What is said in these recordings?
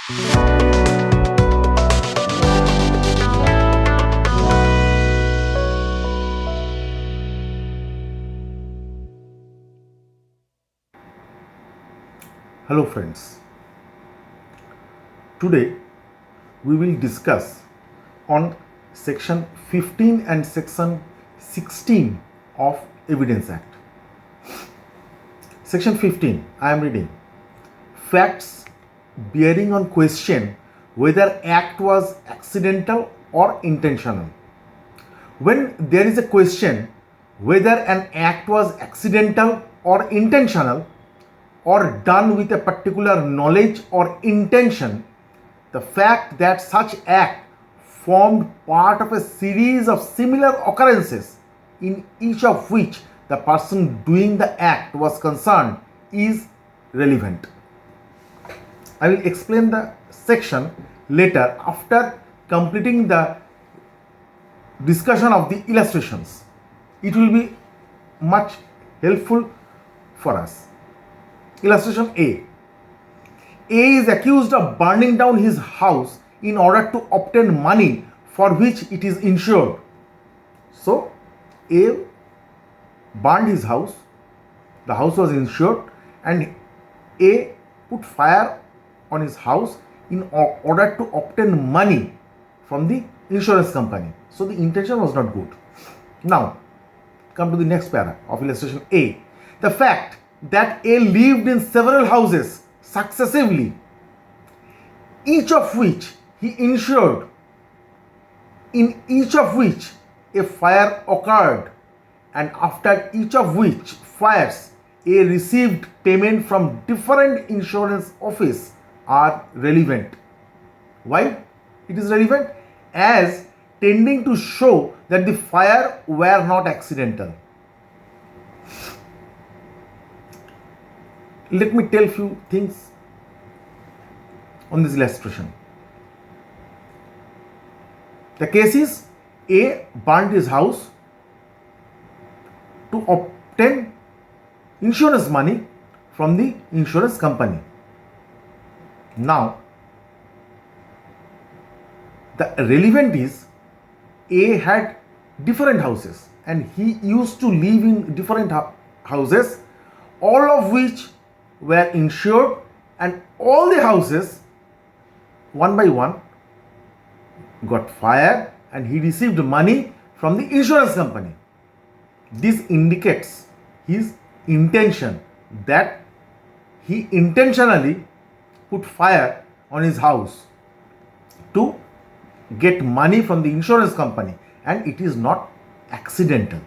Hello friends, today we will discuss on section 15 and section 16 of Evidence Act. Section 15, I am reading. Facts bearing on question whether act was accidental or intentional. When there is a question whether an act was accidental or intentional, or done with a particular knowledge or intention, the fact that such act formed part of a series of similar occurrences in each of which the person doing the act was concerned is relevant. I will explain the section later after completing the discussion of the illustrations. It will be much helpful for us. Illustration A. A is accused of burning down his house in order to obtain money for which it is insured. So, A burned his house, the house was insured, and A put fire on his house in order to obtain money from the insurance company. So, the intention was not good. Now, come to the next para of illustration A. The fact that A lived in several houses successively, each of which he insured, in each of which a fire occurred, and after each of which fires A received payment from different insurance office are relevant. Why it is relevant? As tending to show that the fire were not accidental. Let me tell few things on this illustration. The case is A burned his house to obtain insurance money from the insurance company. Now, the relevant is A had different houses and he used to live in different houses, all of which were insured, and all the houses one by one got fire and he received money from the insurance company. This indicates his intention, that he intentionally put fire on his house to get money from the insurance company, and it is not accidental.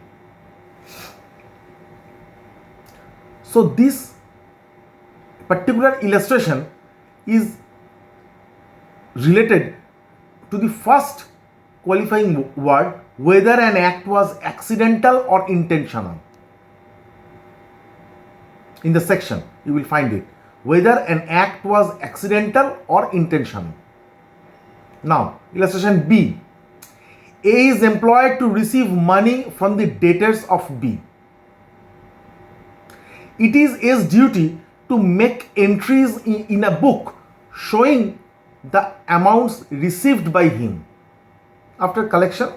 So this particular illustration is related to the first qualifying word, whether an act was accidental or intentional. In the section you will find it, whether an act was accidental or intentional. Now, illustration B. A is employed to receive money from the debtors of B. It is A's duty to make entries in a book showing the amounts received by him. After collection,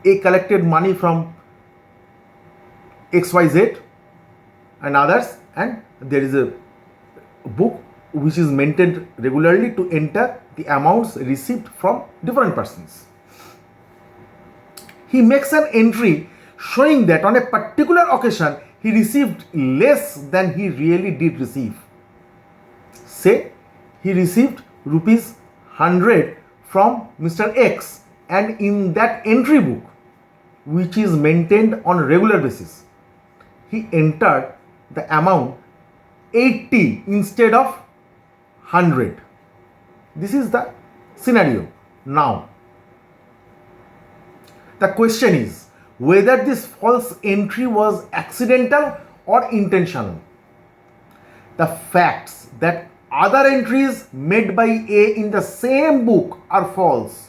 A collected money from XYZ and others, and there is a book which is maintained regularly to enter the amounts received from different persons. He makes an entry showing that on a particular occasion he received less than he really did receive. Say he received rupees 100 from Mr. X, and in that entry book, which is maintained on a regular basis, he entered the amount 80 instead of 100. This is the scenario. Now, the question is whether this false entry was accidental or intentional. The facts that other entries made by A in the same book are false,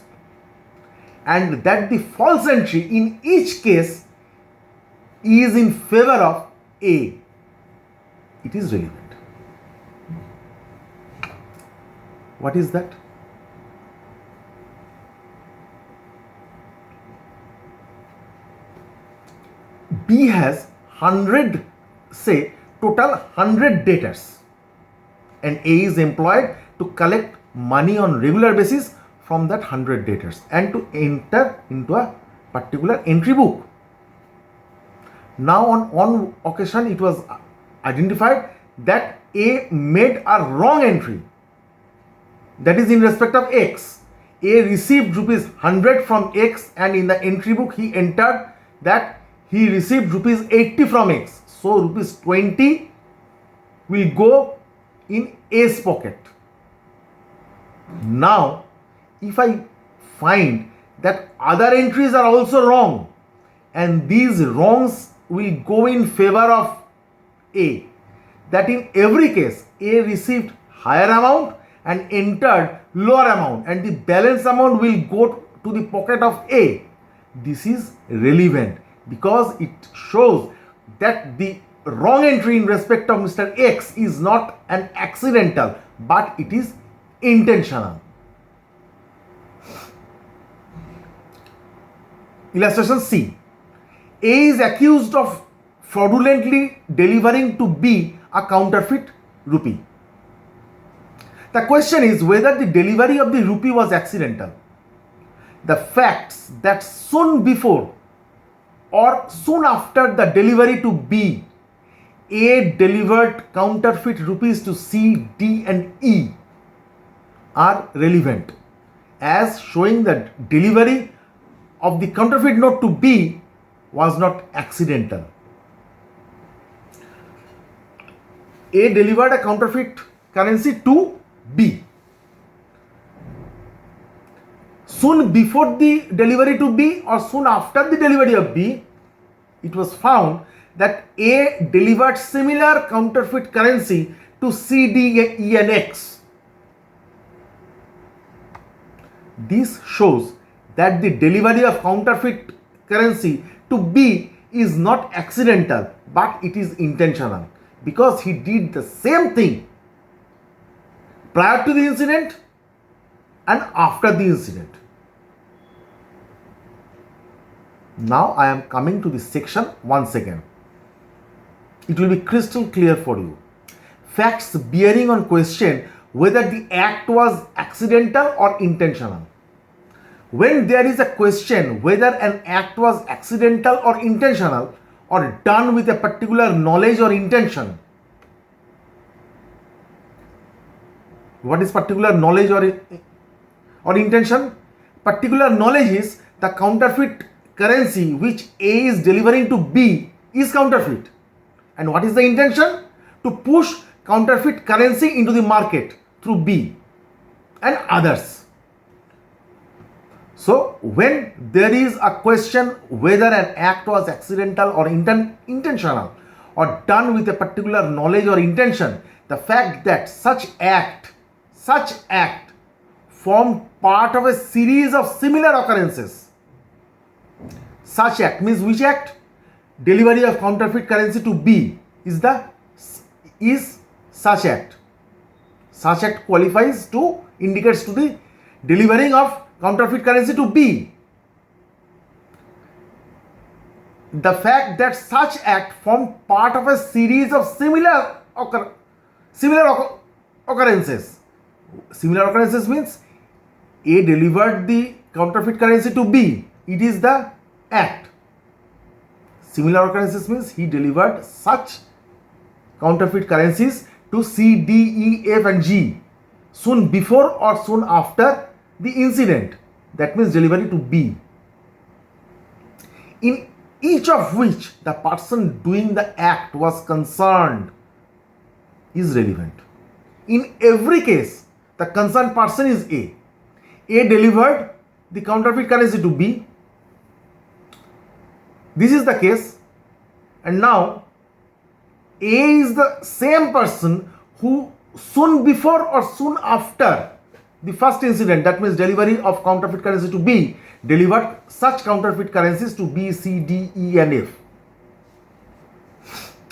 and that the false entry in each case is in favor of A, it is relevant. What is that? B has 100, say total 100 debtors, and A is employed to collect money on regular basis from that 100 debtors and to enter into a particular entry book. Now on one occasion it was identified that A made a wrong entry, that is in respect of X. A received rupees 100 from X, and in the entry book he entered that he received rupees 80 from X. So rupees 20 will go in A's pocket. Now if I find that other entries are also wrong and these wrongs will go in favor of A, that in every case A received higher amount and entered lower amount, and the balance amount will go to the pocket of A. This is relevant because it shows that the wrong entry in respect of Mr. X is not an accidental but it is intentional. Illustration C. A is accused of fraudulently delivering to B a counterfeit rupee. The question is whether the delivery of the rupee was accidental. The facts that soon before or soon after the delivery to B, A delivered counterfeit rupees to C, D and E are relevant, as showing that delivery of the counterfeit note to B was not accidental. A delivered a counterfeit currency to B. Soon before the delivery to B or soon after the delivery of B, it was found that A delivered similar counterfeit currency to C, D, E and X. This shows that the delivery of counterfeit currency to B is not accidental but it is intentional, because he did the same thing prior to the incident and after the incident. Now I am coming to the section once again. It will be crystal clear for you. Facts bearing on question whether the act was accidental or intentional. When there is a question whether an act was accidental or intentional or done with a particular knowledge or intention. What is particular knowledge or intention? Particular knowledge is the counterfeit currency which A is delivering to B is counterfeit. And what is the intention? To push counterfeit currency into the market through B and others. So when there is a question whether an act was accidental or intentional or done with a particular knowledge or intention, the fact that such act formed part of a series of similar occurrences. Such act means which act? Delivery of counterfeit currency to B is such act. Such act qualifies to indicates to the delivering of counterfeit currency to B. The fact that such act formed part of a series of similar occurrences. Similar occurrences means A delivered the counterfeit currency to B. It is the act. Similar occurrences means he delivered such counterfeit currencies to C, D, E, F and G soon before or soon after the incident. That means delivery to B. In each of which the person doing the act was concerned is relevant. In every case, the concerned person is A. A delivered the counterfeit currency to B. This is the case, and now A is the same person who soon before or soon after the first incident, that means delivery of counterfeit currency to B, delivered such counterfeit currencies to B, C, D, E and F.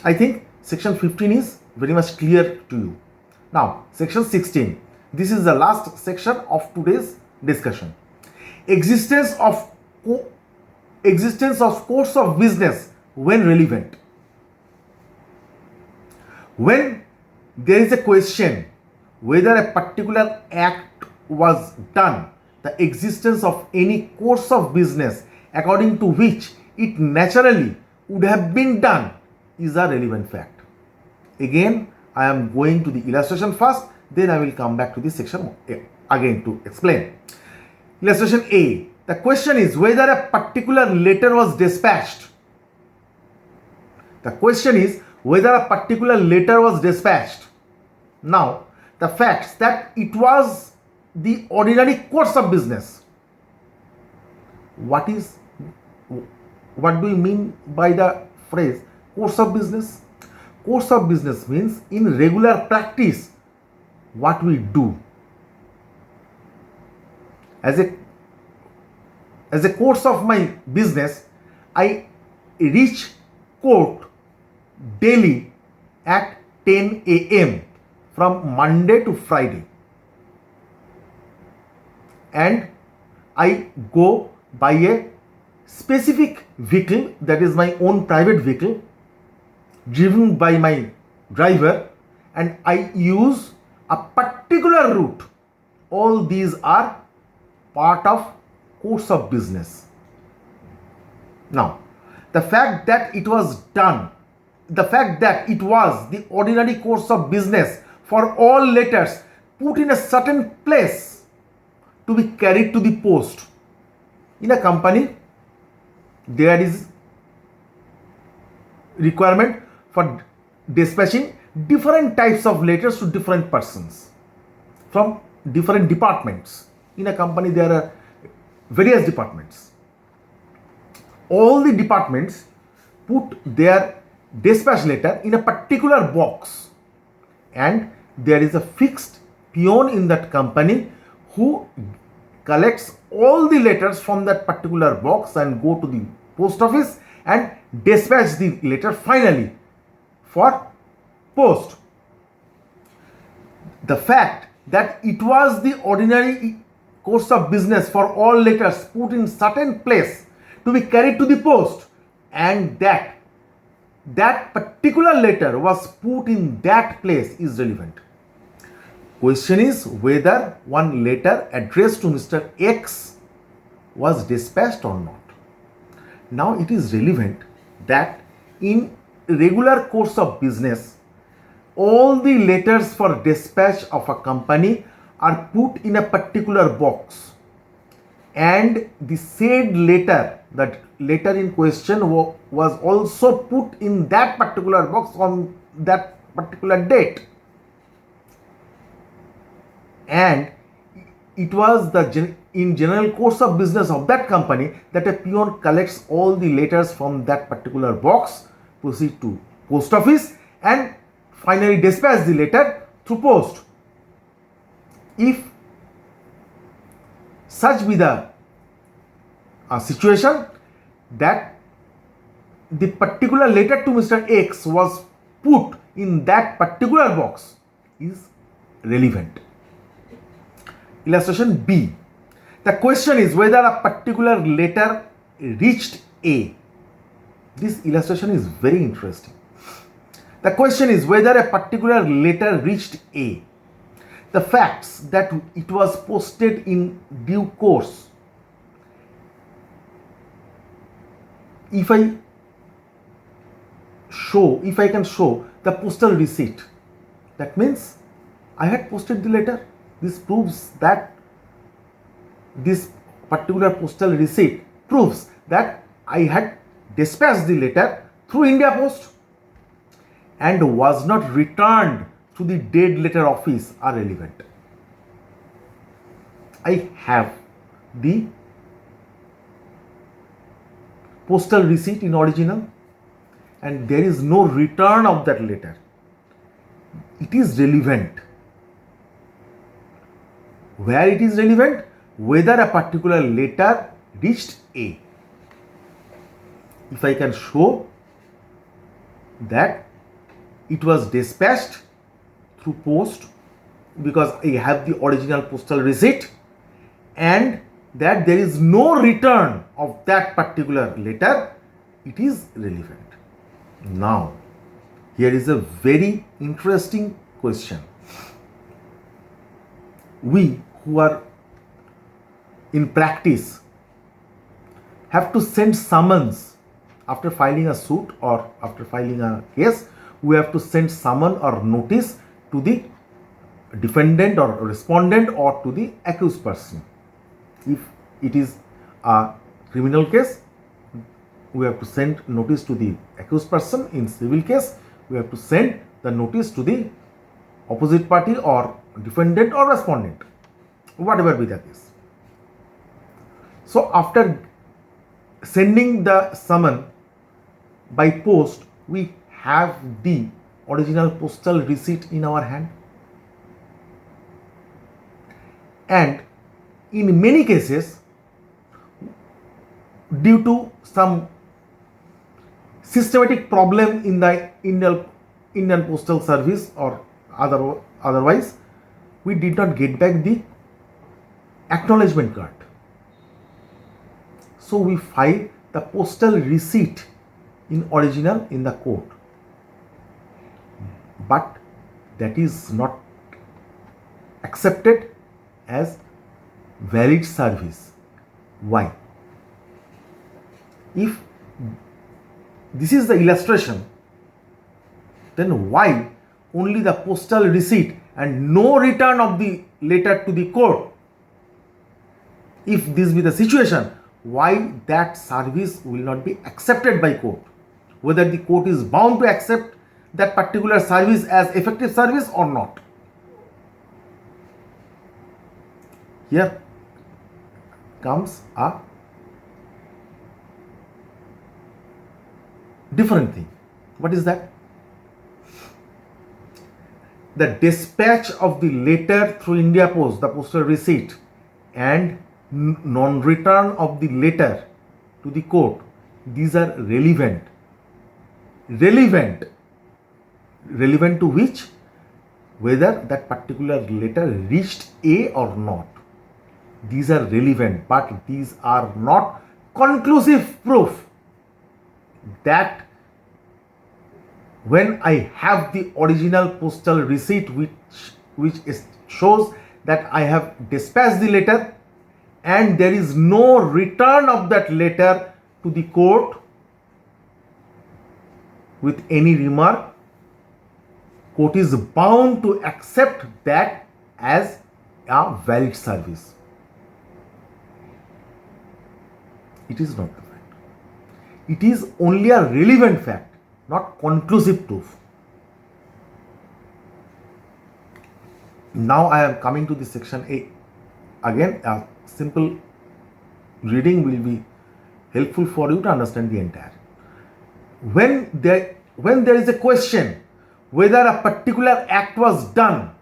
I think section 15 is very much clear to you. Now section 16. This is the last section of today's discussion. Existence of course of business when relevant. When there is a question whether a particular act was done, the existence of any course of business according to which it naturally would have been done is a relevant fact. Again, I am going to the illustration first, then I will come back to this section again to explain. Illustration A. The question is whether a particular letter was dispatched. The question is whether a particular letter was dispatched. Now, the facts that it was the ordinary course of business. What do you mean by the phrase course of business? Course of business means in regular practice what we do. As a course of my business, I reach court daily at 10 a.m. from Monday to Friday, and I go by a specific vehicle, that is my own private vehicle, driven by my driver, and I use a particular route. All these are part of course of business. Now, the fact that it was done, the fact that it was the ordinary course of business for all letters put in a certain place to be carried to the post. In a company, there is requirement for dispatching different types of letters to different persons from different departments. In a company, there are various departments. All the departments put their dispatch letter in a particular box, and there is a fixed peon in that company who collects all the letters from that particular box and go to the post office and dispatch the letter finally for post. The fact that it was the ordinary course of business for all letters put in certain place to be carried to the post, and that particular letter was put in that place is relevant. Question is whether one letter addressed to Mr. X was dispatched or not. Now it is relevant that in regular course of business, all the letters for dispatch of a company are put in a particular box, and the said letter, that letter in question was also put in that particular box on that particular date, and it was in general course of business of that company that a peon collects all the letters from that particular box, proceed to post office, and finally dispatch the letter through post. If such be the situation that the particular letter to Mr. X was put in that particular box is relevant. Illustration B. The question is whether a particular letter reached A. This illustration is very interesting. The question is whether a particular letter reached A. The facts that it was posted in due course. If I can show the postal receipt, that means I had posted the letter. This proves that this particular postal receipt proves that I had dispatched the letter through India Post and was not returned to the dead letter office are relevant. I have the postal receipt in original and there is no return of that letter. It is relevant. Where it is relevant? Whether a particular letter reached A. If I can show that it was dispatched through post because I have the original postal receipt, and that there is no return of that particular letter, it is relevant. Now, here is a very interesting question. We who are in practice have to send summons after filing a suit or after filing a case. We have to send summon or notice to the defendant or respondent or to the accused person. If it is a criminal case, we have to send notice to the accused person. In civil case, we have to send the notice to the opposite party or defendant or respondent, whatever be the case. So after sending the summon by post, we have the original postal receipt in our hand, and in many cases, due to some systematic problem in the Indian Postal Service or otherwise, we did not get back the acknowledgement card. So we file the postal receipt in original in the court, but that is not accepted as valid service. Why? If this is the illustration, then why only the postal receipt and no return of the letter to the court? If this be the situation, why that service will not be accepted by court? Whether the court is bound to accept that particular service as effective service or not. Here comes a different thing. What is that? The dispatch of the letter through India Post, the postal receipt, and non-return of the letter to the court, these are relevant. Relevant to which? Whether that particular letter reached A or not. These are relevant, but these are not conclusive proof that when I have the original postal receipt which shows that I have dispatched the letter and there is no return of that letter to the court with any remark, court is bound to accept that as a valid service. It is not the fact. It is only a relevant fact, not conclusive proof. Now I am coming to the section A. Again, a simple reading will be helpful for you to understand the entire. When there is a question whether a particular act was done,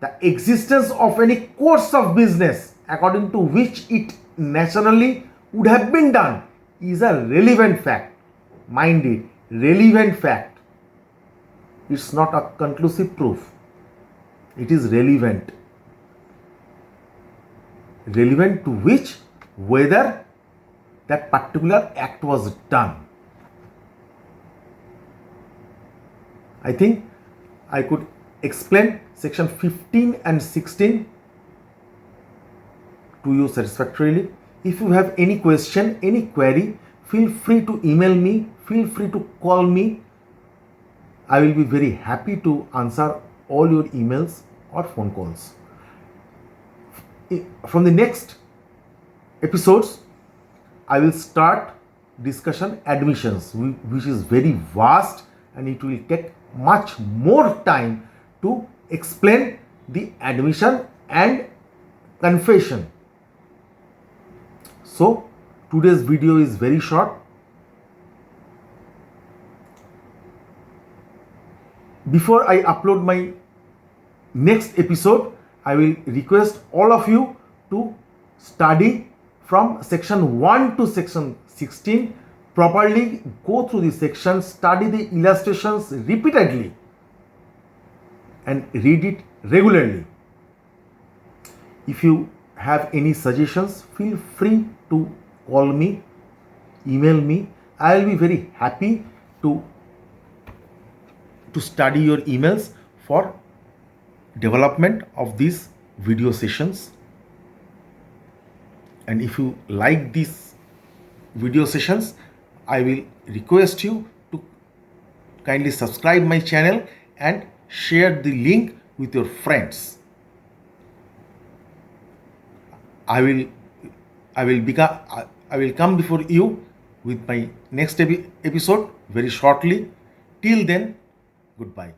the existence of any course of business according to which it naturally would have been done is a relevant fact. Mind it, relevant fact. It's not a conclusive proof. It is relevant. Relevant to which? Whether that particular act was done. I think I could explain section 15 and 16 to you satisfactorily. If you have any question, any query, feel free to email me, feel free to call me. I will be very happy to answer all your emails or phone calls. From the next episodes, I will start discussion admissions, which is very vast and it will take much more time to explain the admission and confession. So today's video is very short. Before I upload my next episode, I will request all of you to study from section 1 to section 16, properly go through the sections, study the illustrations repeatedly and read it regularly. If you have any suggestions, feel free to call me, email me. I will be very happy to study your emails for development of these video sessions. And if you like these video sessions, I will request you to kindly subscribe my channel and share the link with your friends. I will come before you with my next episode very shortly. Till then, goodbye.